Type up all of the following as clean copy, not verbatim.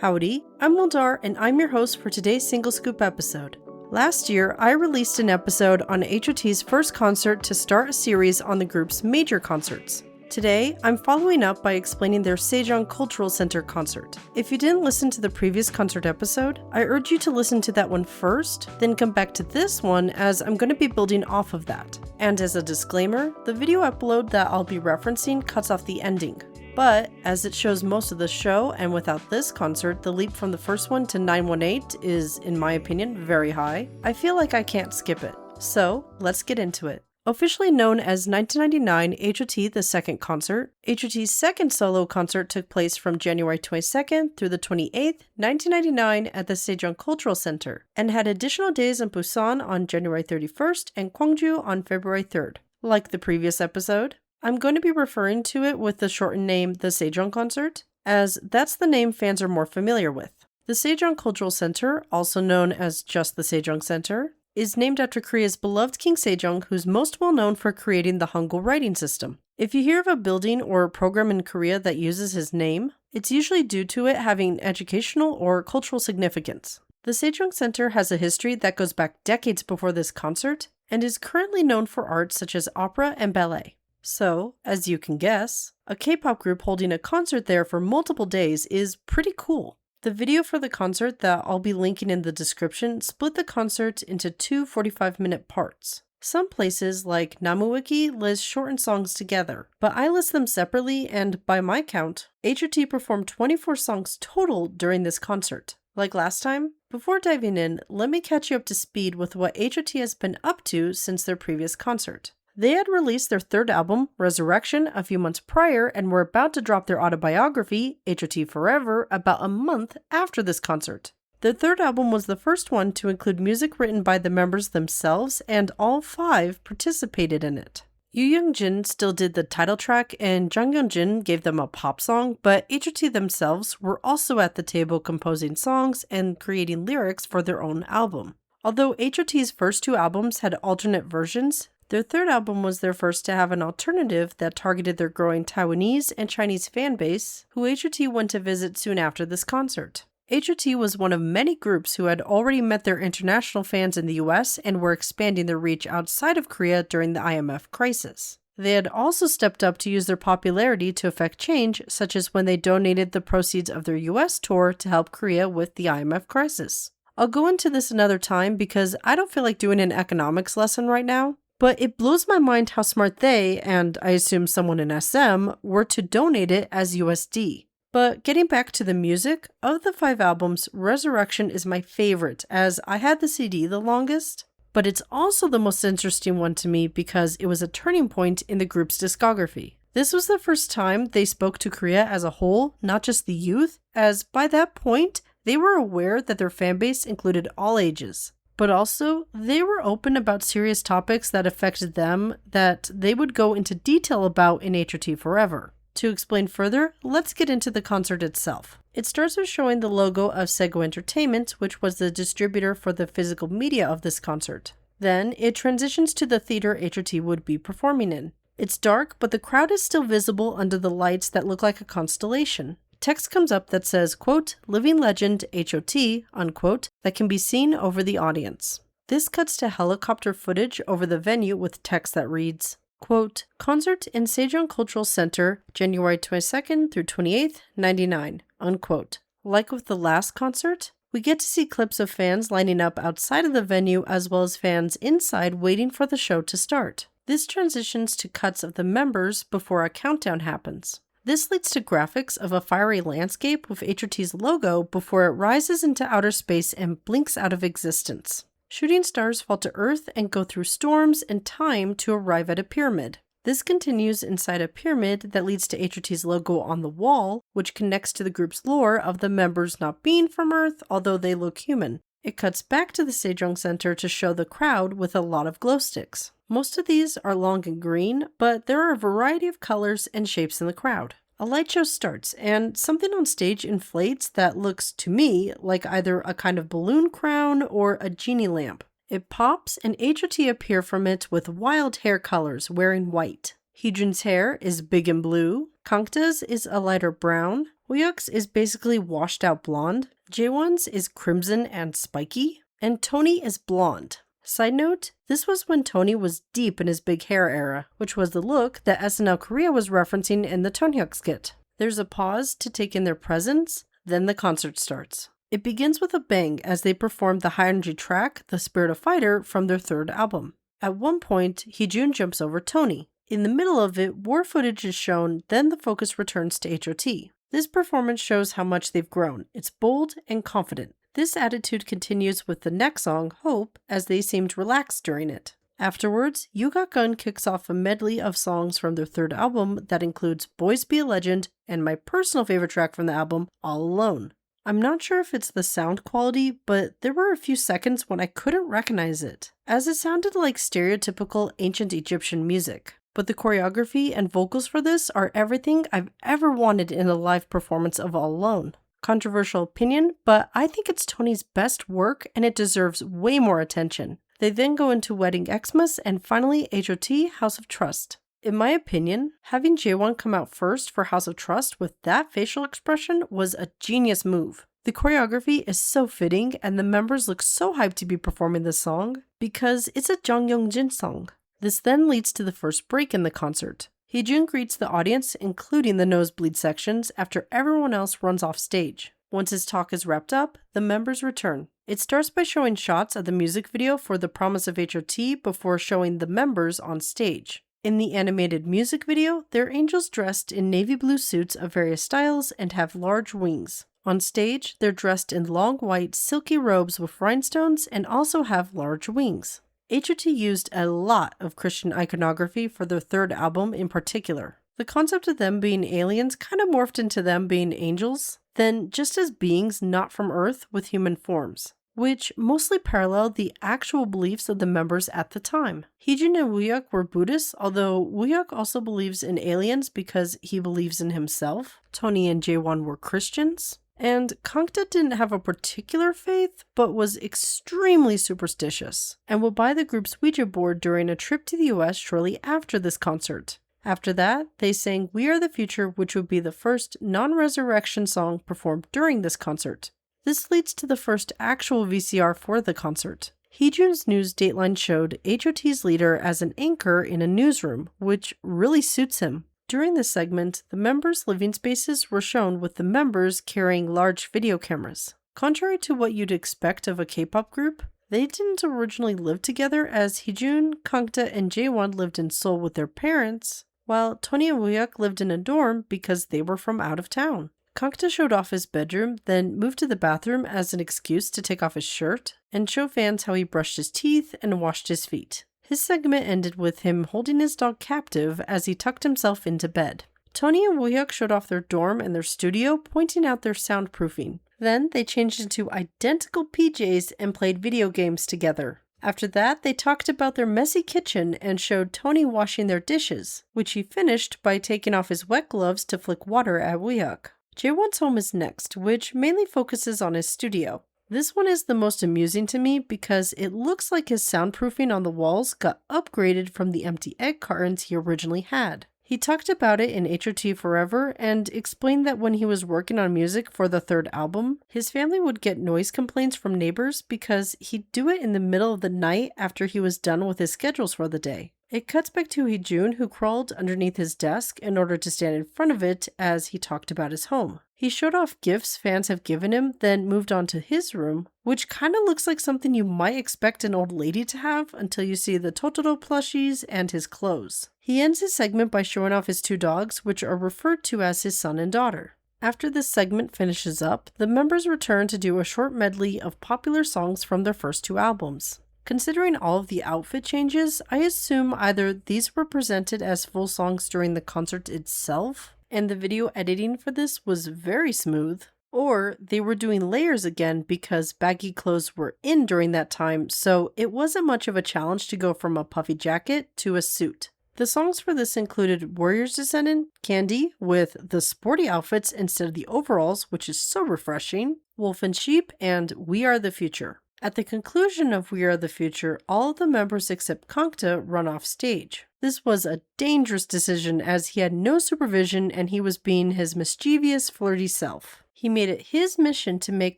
Howdy, I'm OldR and I'm your host for today's Single Scoop episode. Last year, I released an episode on H.O.T's first concert to start a series on the group's major concerts. Today, I'm following up by explaining their Sejong Cultural Center Concert. If you didn't listen to the previous concert episode, I urge you to listen to that one first, then come back to this one as I'm going to be building off of that. And as a disclaimer, the video upload that I'll be referencing cuts off the ending. But, as it shows most of the show, and without this concert, the leap from the first one to 918 is, in my opinion, very high. I feel like I can't skip it. So, let's get into it. Officially known as 1999 H.O.T. the Second Concert, H.O.T's second solo concert took place from January 22nd through the 28th, 1999 at the Sejong Cultural Center, and had additional days in Busan on January 31st and Gwangju on February 3rd. Like the previous episode, I'm going to be referring to it with the shortened name The Sejong Concert, as that's the name fans are more familiar with. The Sejong Cultural Center, also known as just the Sejong Center, is named after Korea's beloved King Sejong, who's most well known for creating the Hangul writing system. If you hear of a building or a program in Korea that uses his name, it's usually due to it having educational or cultural significance. The Sejong Center has a history that goes back decades before this concert, and is currently known for art such as opera and ballet. So, as you can guess, a K-pop group holding a concert there for multiple days is pretty cool. The video for the concert that I'll be linking in the description split the concert into two 45-minute parts. Some places, like Namuwiki, list shortened songs together, but I list them separately and, by my count, H.O.T performed 24 songs total during this concert. Like last time, before diving in, let me catch you up to speed with what H.O.T has been up to since their previous concert. They had released their third album, Resurrection, a few months prior and were about to drop their autobiography, H.O.T Forever, about a month after this concert. Their third album was the first one to include music written by the members themselves, and all five participated in it. Yoo Young-jin still did the title track, and Jang Yeon-jin gave them a pop song, but H.O.T themselves were also at the table composing songs and creating lyrics for their own album. Although H.O.T's first two albums had alternate versions, their third album was their first to have an alternative that targeted their growing Taiwanese and Chinese fan base, who H.O.T went to visit soon after this concert. H.O.T was one of many groups who had already met their international fans in the US and were expanding their reach outside of Korea during the IMF crisis. They had also stepped up to use their popularity to effect change, such as when they donated the proceeds of their US tour to help Korea with the IMF crisis. I'll go into this another time because I don't feel like doing an economics lesson right now. But it blows my mind how smart they, and I assume someone in SM, were to donate it as USD. But getting back to the music, of the five albums, Resurrection is my favorite, as I had the CD the longest. But it's also the most interesting one to me because it was a turning point in the group's discography. This was the first time they spoke to Korea as a whole, not just the youth, as by that point, they were aware that their fanbase included all ages. But also, they were open about serious topics that affected them that they would go into detail about in H.O.T Forever. To explain further, let's get into the concert itself. It starts with showing the logo of Sego Entertainment, which was the distributor for the physical media of this concert. Then, it transitions to the theater H.O.T would be performing in. It's dark, but the crowd is still visible under the lights that look like a constellation. Text comes up that says, quote, living legend H.O.T, unquote, that can be seen over the audience. This cuts to helicopter footage over the venue with text that reads, quote, concert in Sejong Cultural Center, January 22nd through 28th, 99, unquote. Like with the last concert, we get to see clips of fans lining up outside of the venue as well as fans inside waiting for the show to start. This transitions to cuts of the members before a countdown happens. This leads to graphics of a fiery landscape with H.O.T's logo before it rises into outer space and blinks out of existence. Shooting stars fall to Earth and go through storms and time to arrive at a pyramid. This continues inside a pyramid that leads to H.O.T's logo on the wall, which connects to the group's lore of the members not being from Earth, although they look human. It cuts back to the Sejong Center to show the crowd with a lot of glow sticks. Most of these are long and green, but there are a variety of colors and shapes in the crowd. A light show starts, and something on stage inflates that looks, to me, like either a kind of balloon crown or a genie lamp. It pops, and H.O.T appear from it with wild hair colors, wearing white. Heejun's hair is big and blue, Kangta's is a lighter brown, Woohyuk's is basically washed out blonde, Jaewon's is crimson and spiky, and Tony is blonde. Side note, this was when Tony was deep in his big hair era, which was the look that SNL Korea was referencing in the Tonhyuk skit. There's a pause to take in their presence, then the concert starts. It begins with a bang as they perform the high-energy track, The Spirit of Fighter, from their third album. At one point, Heejun jumps over Tony. In the middle of it, war footage is shown, then the focus returns to H.O.T. This performance shows how much they've grown. It's bold and confident. This attitude continues with the next song, Hope, as they seemed relaxed during it. Afterwards, You Got Gun kicks off a medley of songs from their third album that includes Boys Be a Legend and my personal favorite track from the album, All Alone. I'm not sure if it's the sound quality, but there were a few seconds when I couldn't recognize it, as it sounded like stereotypical ancient Egyptian music. But the choreography and vocals for this are everything I've ever wanted in a live performance of All Alone. Controversial opinion, but I think it's Tony's best work and it deserves way more attention. They then go into Wedding Xmas and finally H.O.T. House of Trust. In my opinion, having Jaewon come out first for House of Trust with that facial expression was a genius move. The choreography is so fitting and the members look so hyped to be performing this song because it's a Jung Young-jin song. This then leads to the first break in the concert. Heejun greets the audience, including the nosebleed sections, after everyone else runs off stage. Once his talk is wrapped up, the members return. It starts by showing shots of the music video for The Promise of H.O.T. before showing the members on stage. In the animated music video, they're angels dressed in navy blue suits of various styles and have large wings. On stage, they're dressed in long white silky robes with rhinestones and also have large wings. H.O.T. used a lot of Christian iconography for their third album in particular. The concept of them being aliens kind of morphed into them being angels, then just as beings not from Earth with human forms, which mostly paralleled the actual beliefs of the members at the time. Heejun and Woohyuk were Buddhists, although Woohyuk also believes in aliens because he believes in himself. Tony and Jaewon were Christians. And Kangta didn't have a particular faith, but was extremely superstitious, and would buy the group's Ouija board during a trip to the US shortly after this concert. After that, they sang We Are the Future, which would be the first non-resurrection song performed during this concert. This leads to the first actual VCR for the concert. Heejun's news Dateline showed H.O.T's leader as an anchor in a newsroom, which really suits him. During this segment, the members' living spaces were shown with the members carrying large video cameras. Contrary to what you'd expect of a K-pop group, they didn't originally live together as Heejun, Kangta, and Jaewon lived in Seoul with their parents, while Tony and Woohyuk lived in a dorm because they were from out of town. Kangta showed off his bedroom, then moved to the bathroom as an excuse to take off his shirt and show fans how he brushed his teeth and washed his feet. His segment ended with him holding his dog captive as he tucked himself into bed. Tony and Woohyuk showed off their dorm and their studio, pointing out their soundproofing. Then they changed into identical PJs and played video games together. After that, they talked about their messy kitchen and showed Tony washing their dishes, which he finished by taking off his wet gloves to flick water at Woohyuk. Jaewon's home is next, which mainly focuses on his studio. This one is the most amusing to me because it looks like his soundproofing on the walls got upgraded from the empty egg cartons he originally had. He talked about it in H.O.T. Forever and explained that when he was working on music for the third album, his family would get noise complaints from neighbors because he'd do it in the middle of the night after he was done with his schedules for the day. It cuts back to Heejun, who crawled underneath his desk in order to stand in front of it as he talked about his home. He showed off gifts fans have given him, then moved on to his room, which kind of looks like something you might expect an old lady to have until you see the Totoro plushies and his clothes. He ends his segment by showing off his two dogs, which are referred to as his son and daughter. After this segment finishes up, the members return to do a short medley of popular songs from their first two albums. Considering all of the outfit changes, I assume either these were presented as full songs during the concert itself, and the video editing for this was very smooth, or they were doing layers again because baggy clothes were in during that time, so it wasn't much of a challenge to go from a puffy jacket to a suit. The songs for this included Warriors Descendant, Candy with the sporty outfits instead of the overalls, which is so refreshing, Wolf and Sheep, and We Are the Future. At the conclusion of We Are the Future, all of the members except Kangta run off stage. This was a dangerous decision as he had no supervision and he was being his mischievous, flirty self. He made it his mission to make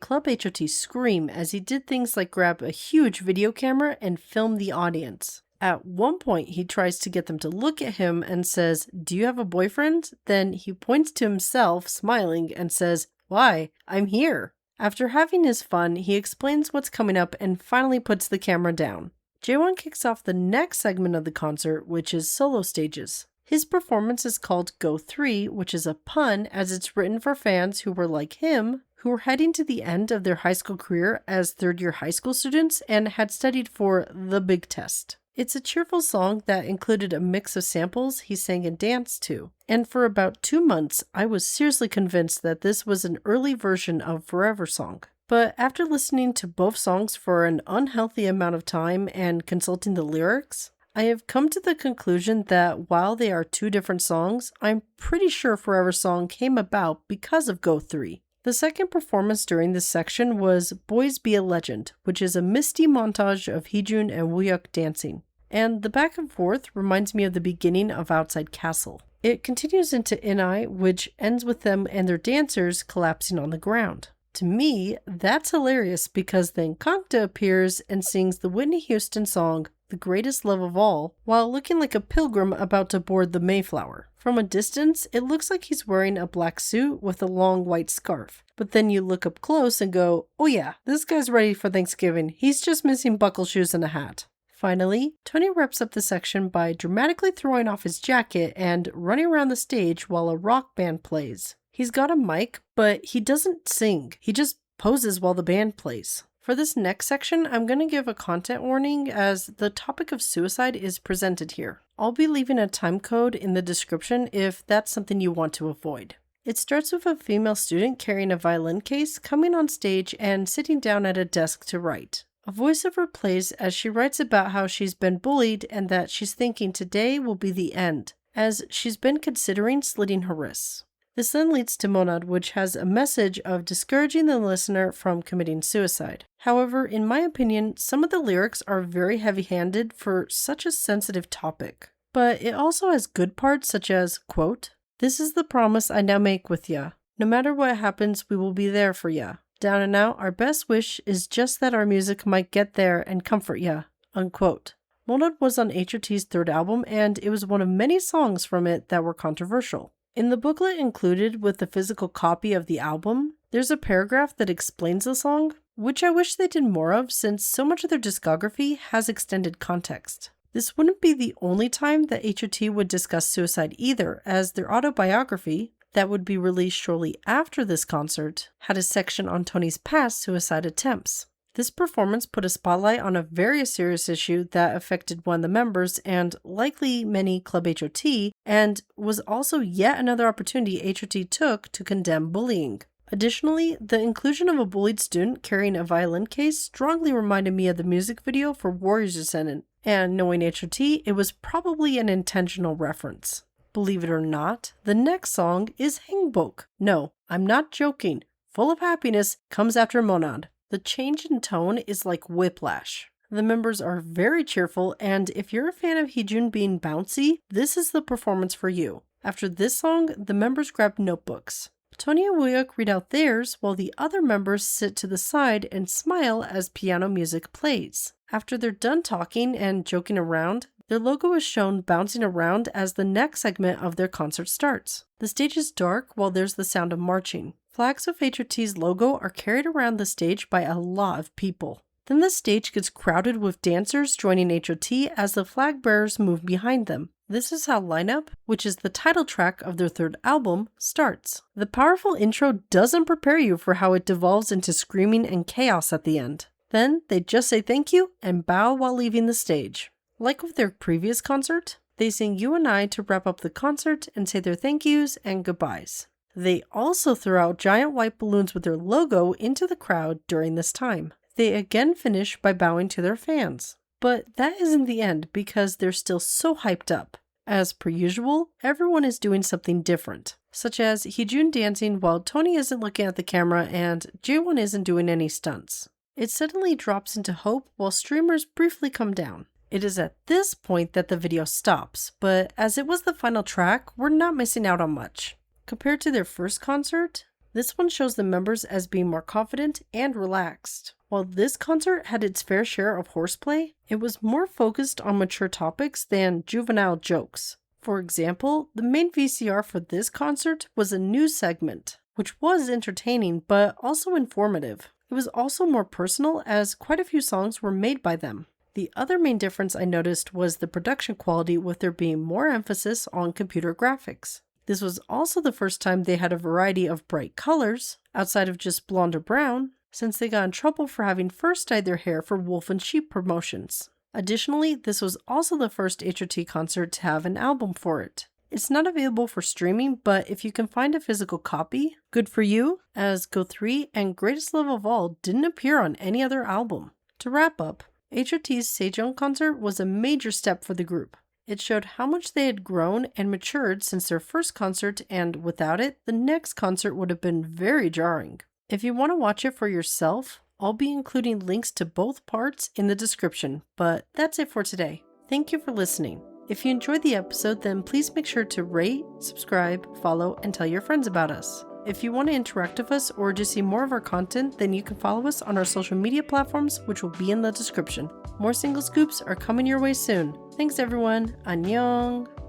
Club H.O.T scream as he did things like grab a huge video camera and film the audience. At one point, he tries to get them to look at him and says, "Do you have a boyfriend?" Then he points to himself, smiling, and says, "Why, I'm here." After having his fun, he explains what's coming up and finally puts the camera down. Jaewon kicks off the next segment of the concert, which is solo stages. His performance is called Go 3, which is a pun as it's written for fans who were like him, who were heading to the end of their high school career as third-year high school students and had studied for the big test. It's a cheerful song that included a mix of samples he sang and danced to. And for about 2 months, I was seriously convinced that this was an early version of Forever Song. But after listening to both songs for an unhealthy amount of time and consulting the lyrics, I have come to the conclusion that while they are 2 different songs, I'm pretty sure Forever Song came about because of Go 3. The second performance during this section was Boys Be a Legend, which is a misty montage of Heejun and Woohyuk dancing. And the back and forth reminds me of the beginning of Outside Castle. It continues into In-I, which ends with them and their dancers collapsing on the ground. To me, that's hilarious because then Kangta appears and sings the Whitney Houston song, The Greatest Love of All, while looking like a pilgrim about to board the Mayflower. From a distance, it looks like he's wearing a black suit with a long white scarf. But then you look up close and go, oh yeah, this guy's ready for Thanksgiving. He's just missing buckle shoes and a hat. Finally, Tony wraps up the section by dramatically throwing off his jacket and running around the stage while a rock band plays. He's got a mic, but he doesn't sing. He just poses while the band plays. For this next section, I'm going to give a content warning as the topic of suicide is presented here. I'll be leaving a time code in the description if that's something you want to avoid. It starts with a female student carrying a violin case, coming on stage and sitting down at a desk to write. A voiceover plays as she writes about how she's been bullied and that she's thinking today will be the end, as she's been considering slitting her wrists. This then leads to Monade, which has a message of discouraging the listener from committing suicide. However, in my opinion, some of the lyrics are very heavy-handed for such a sensitive topic. But it also has good parts such as, quote, "This is the promise I now make with ya. No matter what happens, we will be there for ya. Down and out, our best wish is just that our music might get there and comfort ya." Unquote. Monade was on H.O.T's third album, and it was one of many songs from it that were controversial. In the booklet included with the physical copy of the album, there's a paragraph that explains the song, which I wish they did more of since so much of their discography has extended context. This wouldn't be the only time that H.O.T would discuss suicide either, as their autobiography, that would be released shortly after this concert, had a section on Tony's past suicide attempts. This performance put a spotlight on a very serious issue that affected one of the members and likely many Club H.O.T, and was also yet another opportunity H.O.T took to condemn bullying. Additionally, the inclusion of a bullied student carrying a violin case strongly reminded me of the music video for Warriors Descendant, and knowing H.O.T, it was probably an intentional reference. Believe it or not, the next song is Haengbok. No, I'm not joking. Full of Happiness comes after Monade. The change in tone is like whiplash. The members are very cheerful, and if you're a fan of Heejun being bouncy, this is the performance for you. After this song, the members grab notebooks. Tony and Woohyuk read out theirs while the other members sit to the side and smile as piano music plays. After they're done talking and joking around, their logo is shown bouncing around as the next segment of their concert starts. The stage is dark while there's the sound of marching. Flags of H.O.T's logo are carried around the stage by a lot of people. Then the stage gets crowded with dancers joining H.O.T as the flag bearers move behind them. This is how Lineup, which is the title track of their third album, starts. The powerful intro doesn't prepare you for how it devolves into screaming and chaos at the end. Then they just say thank you and bow while leaving the stage. Like with their previous concert, they sing You and I to wrap up the concert and say their thank yous and goodbyes. They also throw out giant white balloons with their logo into the crowd during this time. They again finish by bowing to their fans. But that isn't the end because they're still so hyped up. As per usual, everyone is doing something different, such as Heejun dancing while Tony isn't looking at the camera and Jaewon isn't doing any stunts. It suddenly drops into hope while streamers briefly come down. It is at this point that the video stops, but as it was the final track, we're not missing out on much. Compared to their first concert, this one shows the members as being more confident and relaxed. While this concert had its fair share of horseplay, it was more focused on mature topics than juvenile jokes. For example, the main VCR for this concert was a news segment, which was entertaining but also informative. It was also more personal as quite a few songs were made by them. The other main difference I noticed was the production quality, with there being more emphasis on computer graphics. This was also the first time they had a variety of bright colors, outside of just blonde or brown, since they got in trouble for having first dyed their hair for Wolf and Sheep promotions. Additionally, this was also the first H.O.T concert to have an album for it. It's not available for streaming, but if you can find a physical copy, good for you, as Go3 and Greatest Love of All didn't appear on any other album. To wrap up, H.O.T's Sejong concert was a major step for the group. It showed how much they had grown and matured since their first concert, and without it, the next concert would have been very jarring. If you want to watch it for yourself, I'll be including links to both parts in the description, but that's it for today. Thank you for listening. If you enjoyed the episode, then please make sure to rate, subscribe, follow, and tell your friends about us. If you want to interact with us or just see more of our content, then you can follow us on our social media platforms, which will be in the description. More single scoops are coming your way soon. Thanks everyone. Annyeong!